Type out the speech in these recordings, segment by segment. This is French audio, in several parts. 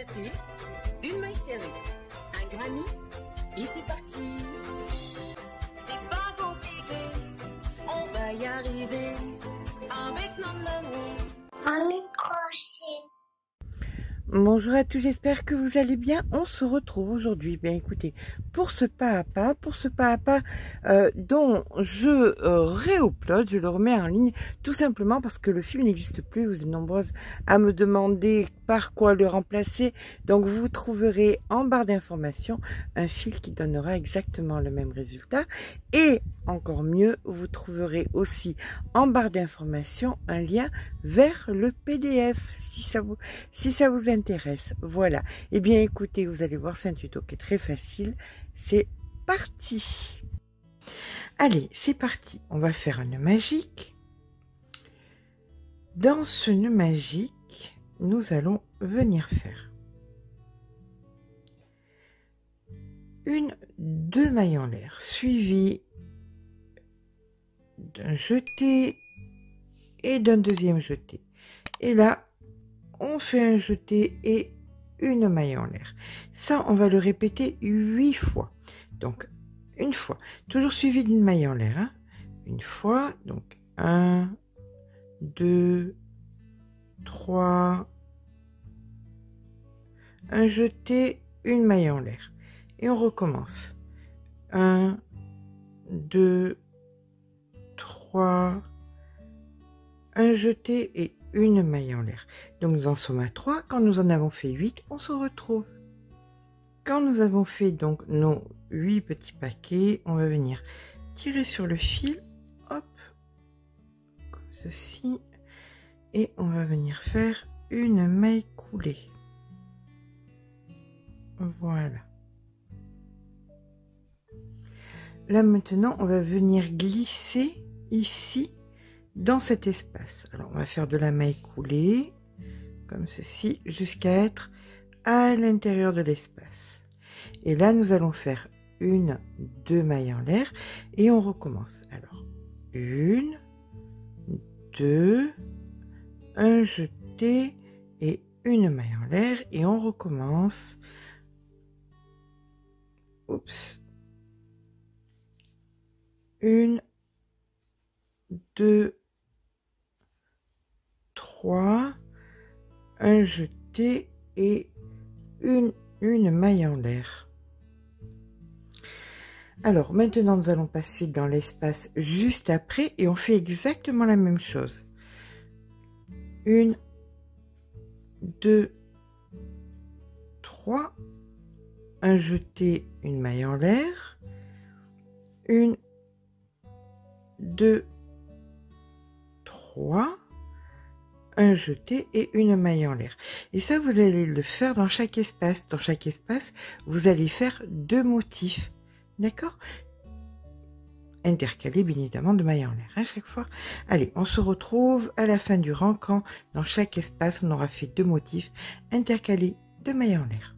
jeté, une maille serrée, un granit, et c'est parti. C'est pas compliqué, on va y arriver, avec nos mamies. Un micro-chip. Bonjour à tous, j'espère que vous allez bien. On se retrouve aujourd'hui, bien écoutez, pour ce pas à pas, dont je réupload, je le remets en ligne, tout simplement parce que le fil n'existe plus. Vous êtes nombreuses à me demander par quoi le remplacer. Donc vous trouverez en barre d'informations un fil qui donnera exactement le même résultat. Et encore mieux, vous trouverez aussi en barre d'informations un lien vers le PDF si ça vous intéresse. Voilà. Eh bien écoutez, vous allez voir, c'est un tuto qui est très facile. C'est parti. Allez, c'est parti. On va faire un nœud magique. Dans ce nœud magique, nous allons venir faire deux mailles en l'air suivies d'un jeté et d'un deuxième jeté. Et là, on fait un jeté et une maille en l'air. Ça, on va le répéter 8 fois. Donc, une fois, toujours suivi d'une maille en l'air. Hein. Une fois, donc 1, 2, 3, un jeté, une maille en l'air. Et on recommence. 1, 2, 3, un jeté et une maille en l'air. Donc nous en sommes à 3. Quand nous en avons fait 8, on se retrouve. Quand nous avons fait donc nos 8 petits paquets, on va venir tirer sur le fil, hop, comme ceci, et on va venir faire une maille coulée. Voilà. Là maintenant, on va venir glisser ici dans cet espace. Alors on va faire de la maille coulée comme ceci jusqu'à être à l'intérieur de l'espace. Et là nous allons faire deux mailles en l'air et on recommence. Alors 1, 2, un jeté et une maille en l'air et on recommence. Oups. 1, 2, 3, un jeté et une maille en l'air. Alors maintenant nous allons passer dans l'espace juste après et on fait exactement la même chose. 1, 2, 3, un jeté, une maille en l'air. 1, 2, 3, un jeté et une maille en l'air. Et ça, vous allez le faire dans chaque espace. Dans chaque espace, vous allez faire deux motifs. D'accord? Intercalés, bien évidemment, de mailles en l'air à chaque fois. Allez, on se retrouve à la fin du rang quand, dans chaque espace, on aura fait deux motifs intercalés de mailles en l'air.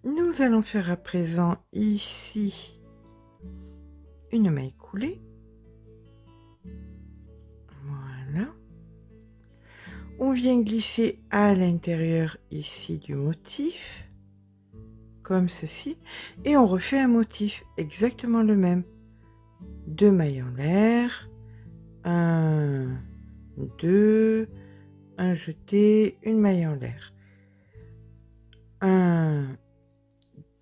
Nous allons faire à présent ici une maille coulée. Voilà. On vient glisser à l'intérieur ici du motif, comme ceci, et on refait un motif exactement le même. Deux mailles en l'air, 1, 2, un jeté, une maille en l'air. 1,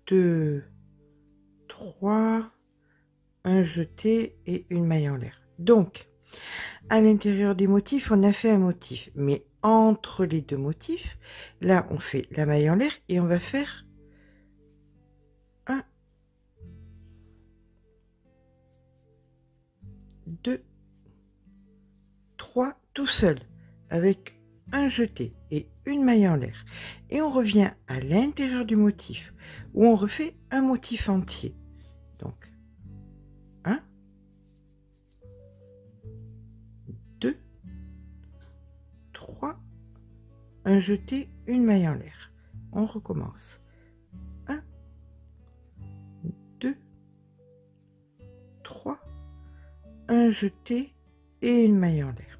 2, 3, un jeté et une maille en l'air. Donc, à l'intérieur des motifs, on a fait un motif, mais entre les deux motifs, là, on fait la maille en l'air et on va faire 1, 2, 3, tout seul, avec un jeté et une maille en l'air. Et on revient à l'intérieur du motif, où on refait un motif entier. Donc, 1, 2, 3, un jeté, une maille en l'air. On recommence. 1, 2, 3, un jeté et une maille en l'air.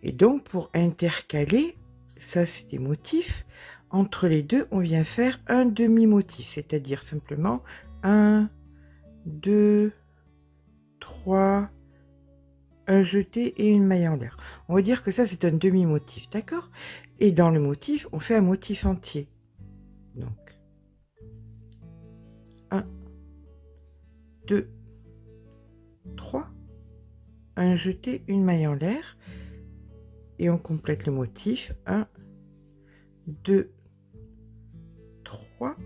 Et donc pour intercaler, ça c'est des motifs, entre les deux, on vient faire un demi-motif, c'est-à-dire simplement 1, 2, 3, un jeté et une maille en l'air. On va dire que ça, c'est un demi-motif, d'accord? Et dans le motif, on fait un motif entier. Donc, 1, 2, 3, un jeté, une maille en l'air. Et on complète le motif. 1, 2, 3,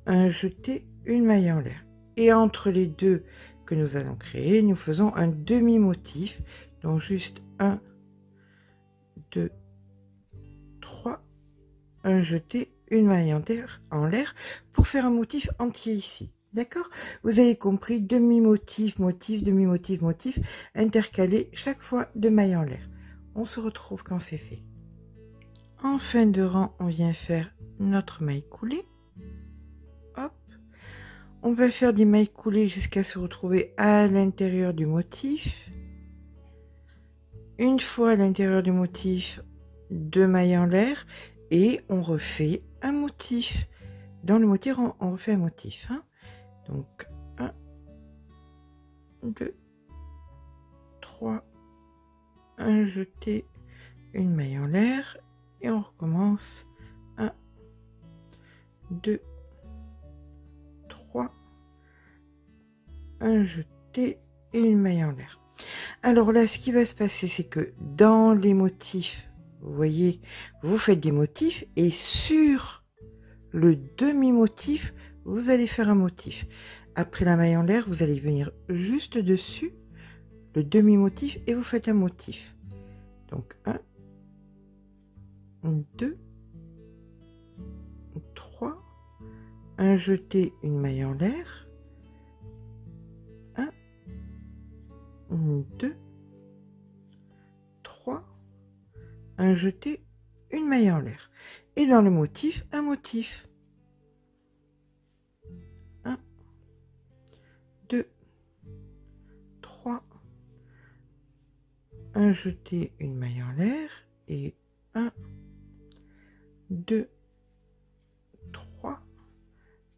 un jeté, une maille en l'air. Et entre les deux que nous allons créer, nous faisons un demi-motif. Donc juste 1, 2, 3, un jeté, une maille en l'air pour faire un motif entier ici. D'accord? Vous avez compris, demi-motif, motif, demi-motif, motif, intercalé chaque fois de maille en l'air. On se retrouve quand c'est fait. En fin de rang, on vient faire notre maille coulée. Hop. On va faire des mailles coulées jusqu'à se retrouver à l'intérieur du motif. Une fois à l'intérieur du motif, 2 mailles en l'air et on refait un motif. Dans le motif, on refait un motif. Hein. Donc, 1, 2, 3, un jeté, une maille en l'air et on recommence. 1, 2, 3, un jeté et une maille en l'air. Alors là, ce qui va se passer, c'est que dans les motifs, vous voyez, vous faites des motifs et sur le demi-motif, vous allez faire un motif. Après la maille en l'air, vous allez venir juste dessus le demi-motif et vous faites un motif. Donc 1, 2, 3, un jeté, une maille en l'air, 1, 2, 3, un jeté, une maille en l'air. Et dans le motif, un motif. 1, 2, 3, un jeté, une maille en l'air et 1, 2, 3,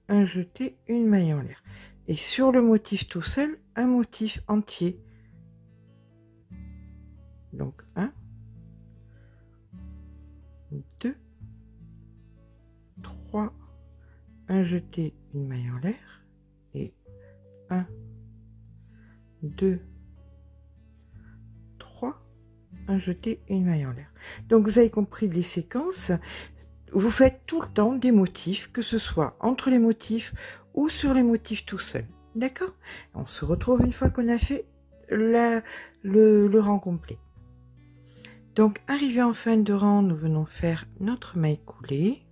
un jeté, une maille en l'air. Et sur le motif tout seul, un motif entier. Donc 1, 2, 3, un jeté, une maille en l'air et 1, 2, 3, un jeté, une maille en l'air. Donc vous avez compris les séquences. Vous faites tout le temps des motifs, que ce soit entre les motifs ou sur les motifs tout seul. D'accord? On se retrouve une fois qu'on a fait le rang complet. Donc arrivé en fin de rang, nous venons faire notre maille coulée.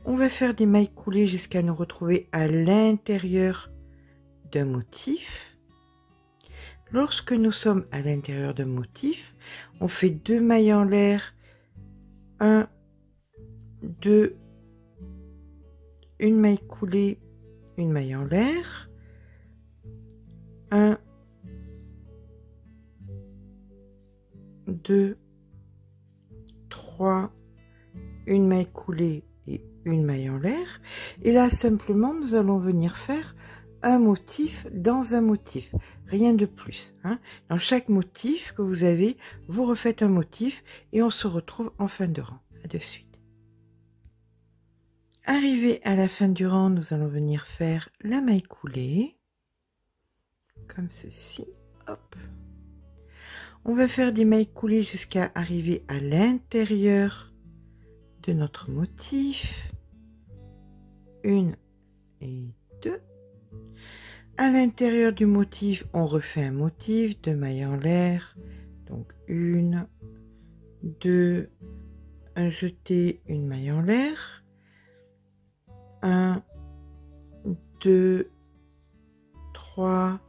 On va faire des mailles coulées jusqu'à nous retrouver à l'intérieur d'un motif. Lorsque nous sommes à l'intérieur d'un motif, on fait 2 mailles en l'air, 1, 2, une maille coulée, une maille en l'air, 1, 2, 3, une maille coulée et une maille en l'air. Et là, simplement, nous allons venir faire un motif dans un motif. Rien de plus. Hein. Dans chaque motif que vous avez, vous refaites un motif et on se retrouve en fin de rang. À de suite. Arrivé à la fin du rang, nous allons venir faire la maille coulée. Comme ceci. Hop. On va faire des mailles coulées jusqu'à arriver à l'intérieur de notre motif. 1 et 2. À l'intérieur du motif, on refait un motif, 2 mailles en l'air. Donc 1, 2, un jeté, une maille en l'air. 1, 2, 3,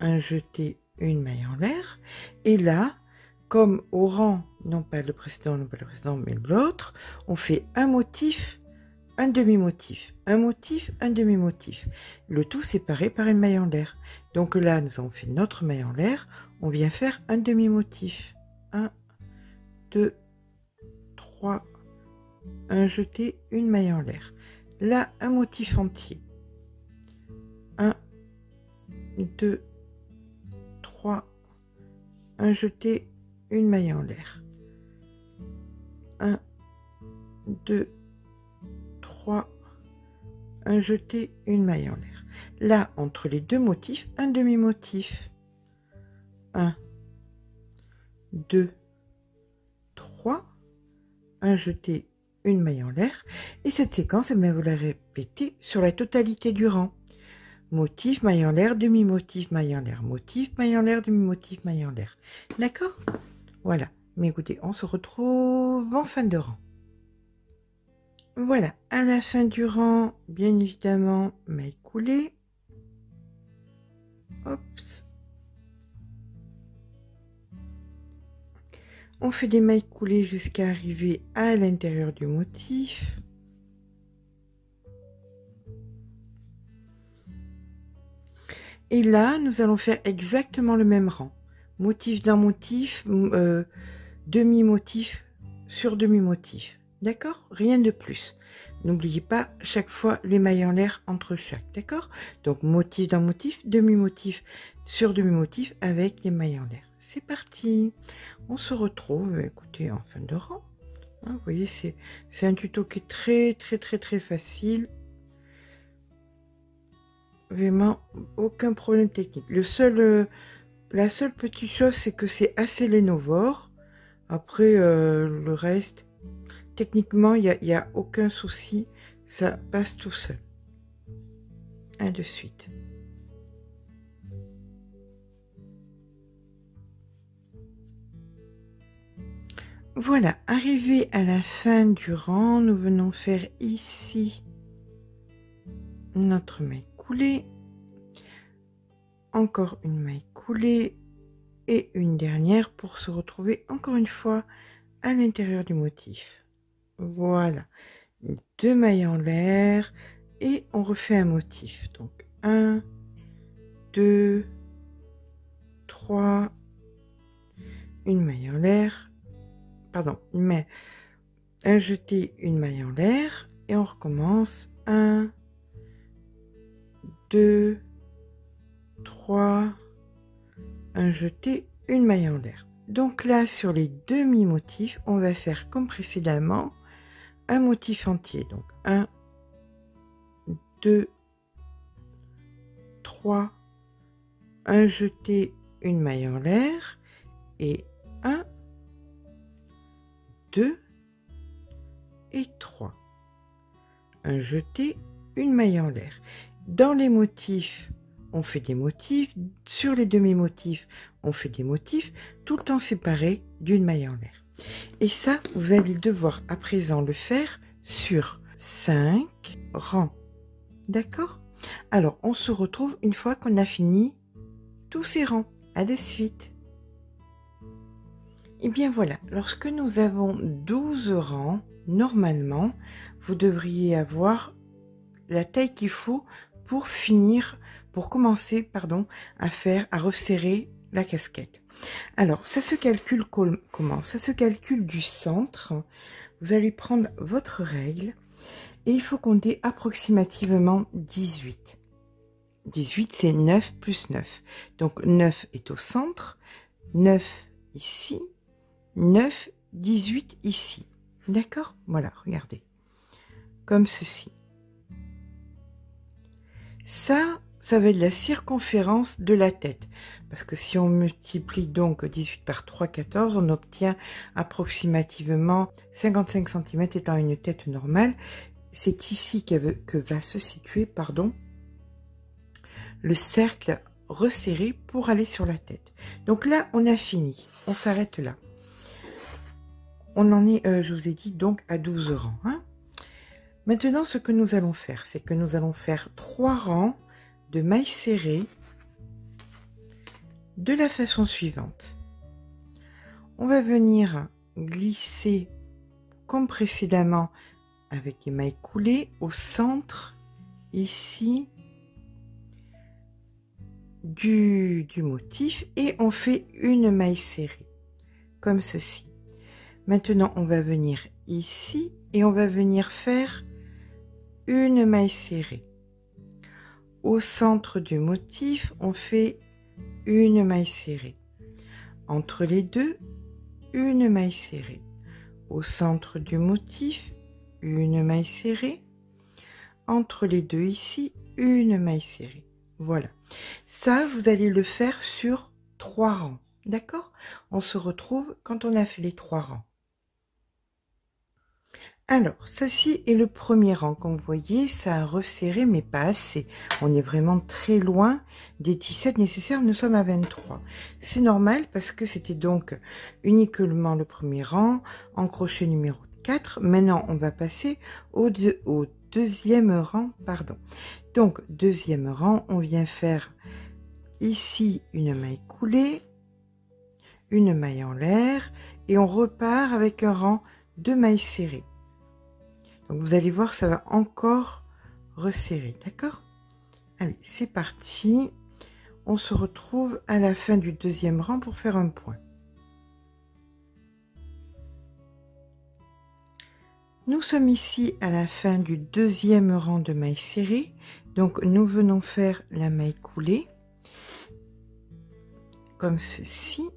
un jeté, une maille en l'air. Et là, comme au rang, non pas le précédent, mais l'autre, on fait un motif, un demi-motif, un motif, un demi-motif. Le tout séparé par une maille en l'air. Donc là, nous avons fait notre maille en l'air. On vient faire un demi-motif. 1, 2, 3, un jeté, une maille en l'air. Là, un motif entier. 1, 2, 3, un jeté, une maille en l'air. 1, 2, 3, un jeté, une maille en l'air. Là, entre les deux motifs, un demi-motif. 1, 2, 3, un jeté, une maille en l'air. Et cette séquence, eh bien, vous la répétez sur la totalité du rang. Motif, maille en l'air, demi-motif, maille en l'air, motif, maille en l'air, demi-motif, maille en l'air. D'accord? Voilà. Mais écoutez, on se retrouve en fin de rang. Voilà, à la fin du rang, bien évidemment, maille coulée. Hop. On fait des mailles coulées jusqu'à arriver à l'intérieur du motif. Et là, nous allons faire exactement le même rang. Motif d'un motif, demi-motif sur demi-motif. D'accord? Rien de plus. N'oubliez pas chaque fois les mailles en l'air entre chaque. D'accord? Donc, motif d'un motif, demi-motif sur demi-motif avec les mailles en l'air. C'est parti. On se retrouve, écoutez, en fin de rang. Hein, vous voyez, c'est un tuto qui est très facile. Vraiment, aucun problème technique. La seule petite chose, c'est que c'est assez lénovore. Après, le reste, techniquement, il y a aucun souci. Ça passe tout seul. Un de suite. Voilà, arrivé à la fin du rang, nous venons faire ici notre maille coulée, encore une maille coulée et une dernière pour se retrouver encore une fois à l'intérieur du motif. Voilà, 2 mailles en l'air et on refait un motif. Donc 1, 2, 3, une maille en l'air. Pardon, un jeté, une maille en l'air et on recommence 1, 2, 3, un jeté, une maille en l'air. Donc là, sur les demi-motifs, on va faire comme précédemment un motif entier. Donc 1, 2, 3, un jeté, une maille en l'air et 1, 2 et 3. Un jeté, une maille en l'air. Dans les motifs, on fait des motifs. Sur les demi-motifs, on fait des motifs, tout le temps séparés d'une maille en l'air. Et ça, vous allez devoir à présent le faire sur 5 rangs. D'accord? Alors, on se retrouve une fois qu'on a fini tous ces rangs. À de suite. Et bien voilà, lorsque nous avons 12 rangs, normalement, vous devriez avoir la taille qu'il faut pour commencer, à resserrer la casquette. Alors, ça se calcule comment? Ça se calcule du centre. Vous allez prendre votre règle et il faut compter approximativement 18. 18, c'est 9 plus 9. Donc, 9 est au centre, 9 ici, 9, 18 ici. D'accord? Voilà, regardez. Comme ceci. Ça va être la circonférence de la tête. Parce que si on multiplie donc 18 par 3, 14, on obtient approximativement 55 cm étant une tête normale. C'est ici que va se situer, le cercle resserré pour aller sur la tête. Donc là, on a fini. On s'arrête là. On en est, je vous ai dit, donc à 12 rangs. Hein. Maintenant, ce que nous allons faire, c'est que nous allons faire 3 rangs de mailles serrées de la façon suivante. On va venir glisser, comme précédemment, avec les mailles coulées, au centre, ici, du motif, et on fait une maille serrée, comme ceci. Maintenant, on va venir ici et on va venir faire une maille serrée. Au centre du motif, on fait une maille serrée. Entre les deux, une maille serrée. Au centre du motif, une maille serrée. Entre les deux ici, une maille serrée. Voilà. Ça, vous allez le faire sur 3 rangs. D'accord? On se retrouve quand on a fait les 3 rangs. Alors, ceci est le premier rang. Comme vous voyez, ça a resserré, mais pas assez. On est vraiment très loin des 17 nécessaires. Nous sommes à 23. C'est normal parce que c'était donc uniquement le premier rang en crochet numéro 4. Maintenant, on va passer au deuxième rang. Pardon. Donc, deuxième rang, on vient faire ici une maille coulée, une maille en l'air et on repart avec un rang de mailles serrées. Donc vous allez voir, ça va encore resserrer, d'accord? Allez, c'est parti. On se retrouve à la fin du deuxième rang pour faire un point. Nous sommes ici à la fin du deuxième rang de mailles serrées. Donc nous venons faire la maille coulée, comme ceci.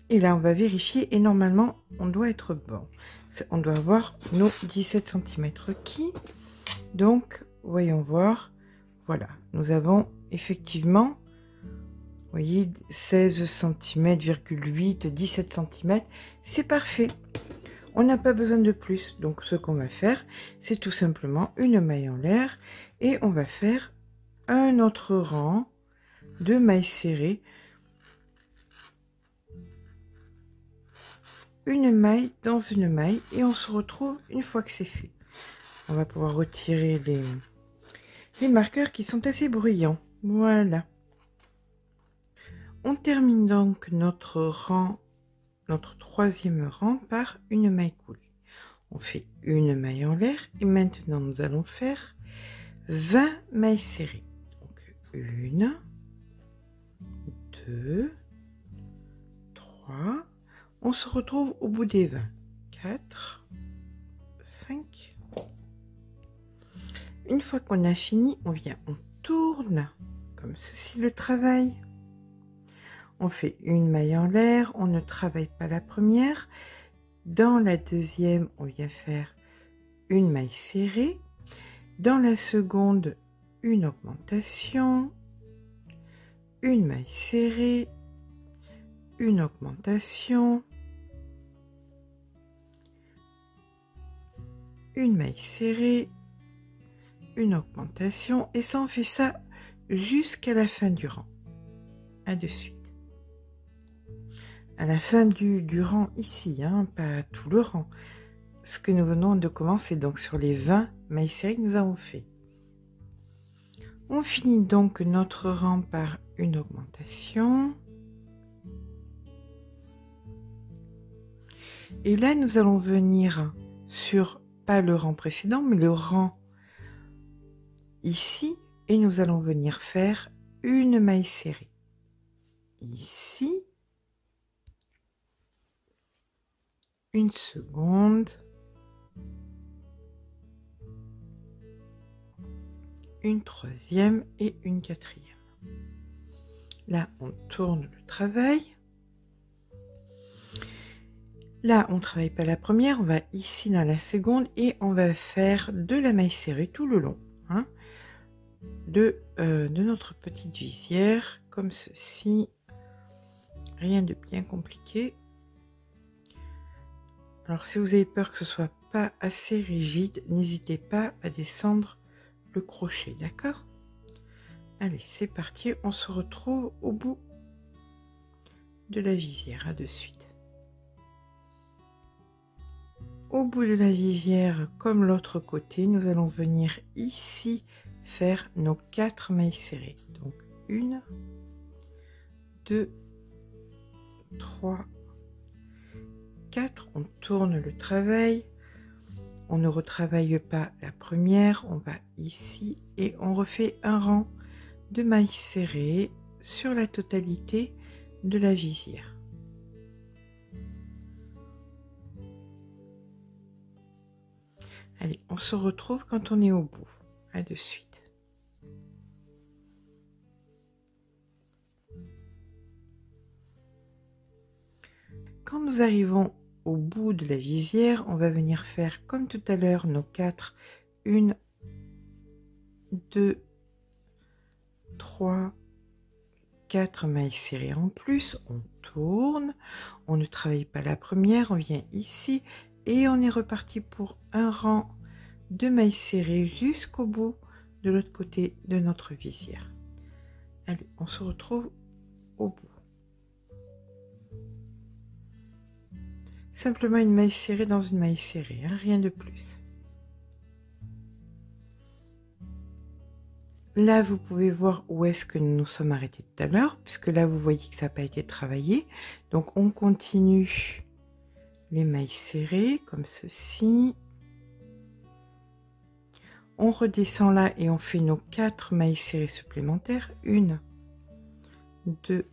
Et là, on va vérifier et normalement, on doit être bon. On doit avoir nos 17 cm qui. Donc, voyons voir. Voilà, nous avons effectivement, vous voyez, 16 cm,8, 17 cm. C'est parfait. On n'a pas besoin de plus. Donc, ce qu'on va faire, c'est tout simplement une maille en l'air. Et on va faire un autre rang de mailles serrées. Une maille dans une maille et on se retrouve une fois que c'est fait. On va pouvoir retirer les marqueurs qui sont assez bruyants. Voilà. On termine donc notre rang, notre troisième rang par une maille coulée. On fait une maille en l'air et maintenant nous allons faire 20 mailles serrées. Donc 1, 2, 3. On se retrouve au bout des 20. 4, 5. Une fois qu'on a fini, on vient, on tourne comme ceci le travail. On fait une maille en l'air, on ne travaille pas la première. Dans la deuxième, on vient faire une maille serrée. Dans la seconde, une augmentation, une maille serrée, une augmentation, une maille serrée, une augmentation et ça on fait ça jusqu'à la fin du rang. À de suite. À la fin du rang ici, hein, pas tout le rang. Ce que nous venons de commencer donc sur les 20 mailles serrées que nous avons fait. On finit donc notre rang par une augmentation. Et là nous allons venir sur pas le rang précédent mais le rang ici et nous allons venir faire une maille serrée ici, une seconde, une troisième et une quatrième. Là on tourne le travail. Là, on ne travaille pas la première, on va ici dans la seconde et on va faire de la maille serrée tout le long, hein, de notre petite visière, comme ceci. Rien de bien compliqué. Alors, si vous avez peur que ce soit pas assez rigide, n'hésitez pas à descendre le crochet, d'accord? Allez, c'est parti, on se retrouve au bout de la visière, à de suite. Au bout de la visière, comme l'autre côté, nous allons venir ici faire nos 4 mailles serrées. Donc 1, 2, 3, 4. On tourne le travail. On ne retravaille pas la première. On va ici et on refait un rang de mailles serrées sur la totalité de la visière. Allez, on se retrouve quand on est au bout. À de suite. Quand nous arrivons au bout de la visière, on va venir faire comme tout à l'heure nos 4, 1, 2, 3, 4 mailles serrées en plus. On tourne, on ne travaille pas la première, on vient ici et on est reparti pour un rang de mailles serrées jusqu'au bout de l'autre côté de notre visière. Allez, on se retrouve au bout. Simplement une maille serrée dans une maille serrée, hein, rien de plus. Là, vous pouvez voir où est-ce que nous nous sommes arrêtés tout à l'heure, puisque là, vous voyez que ça n'a pas été travaillé. Donc, on continue les mailles serrées, comme ceci. On redescend là et on fait nos 4 mailles serrées supplémentaires. 1, 2,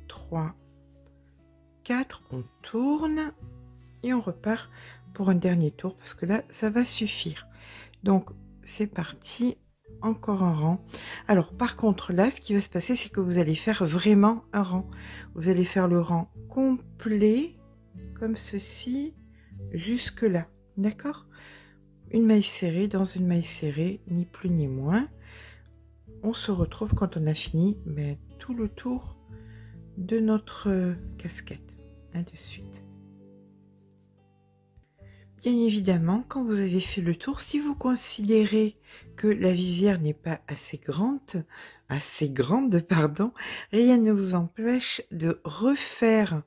3, 4, on tourne et on repart pour un dernier tour parce que là ça va suffire. Donc c'est parti, encore un rang. Alors par contre là ce qui va se passer c'est que vous allez faire vraiment un rang. Vous allez faire le rang complet comme ceci jusque là, d'accord? Une maille serrée dans une maille serrée, ni plus ni moins. On se retrouve quand on a fini tout le tour de notre casquette. De suite. Bien évidemment, quand vous avez fait le tour, si vous considérez que la visière n'est pas assez grande, rien ne vous empêche de refaire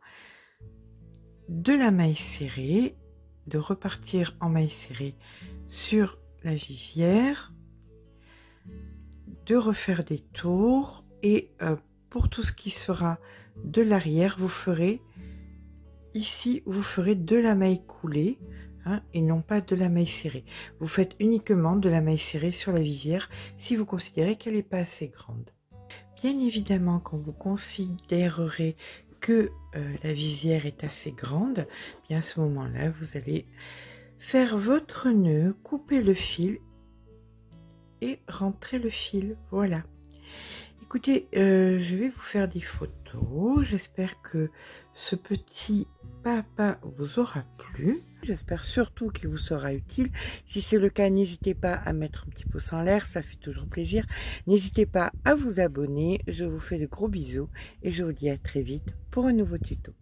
de la maille serrée, de repartir en maille serrée sur la visière, de refaire des tours et pour tout ce qui sera de l'arrière, vous ferez ici, vous ferez de la maille coulée hein, et non pas de la maille serrée. Vous faites uniquement de la maille serrée sur la visière si vous considérez qu'elle n'est pas assez grande. Bien évidemment, quand vous considérerez que la visière est assez grande, bien à ce moment-là, vous allez faire votre nœud, couper le fil et rentrer le fil. Voilà. Écoutez, je vais vous faire des photos. J'espère que ce petit papa vous aura plu. J'espère surtout qu'il vous sera utile. Si c'est le cas, n'hésitez pas à mettre un petit pouce en l'air, ça fait toujours plaisir. N'hésitez pas à vous abonner. Je vous fais de gros bisous et je vous dis à très vite pour un nouveau tuto.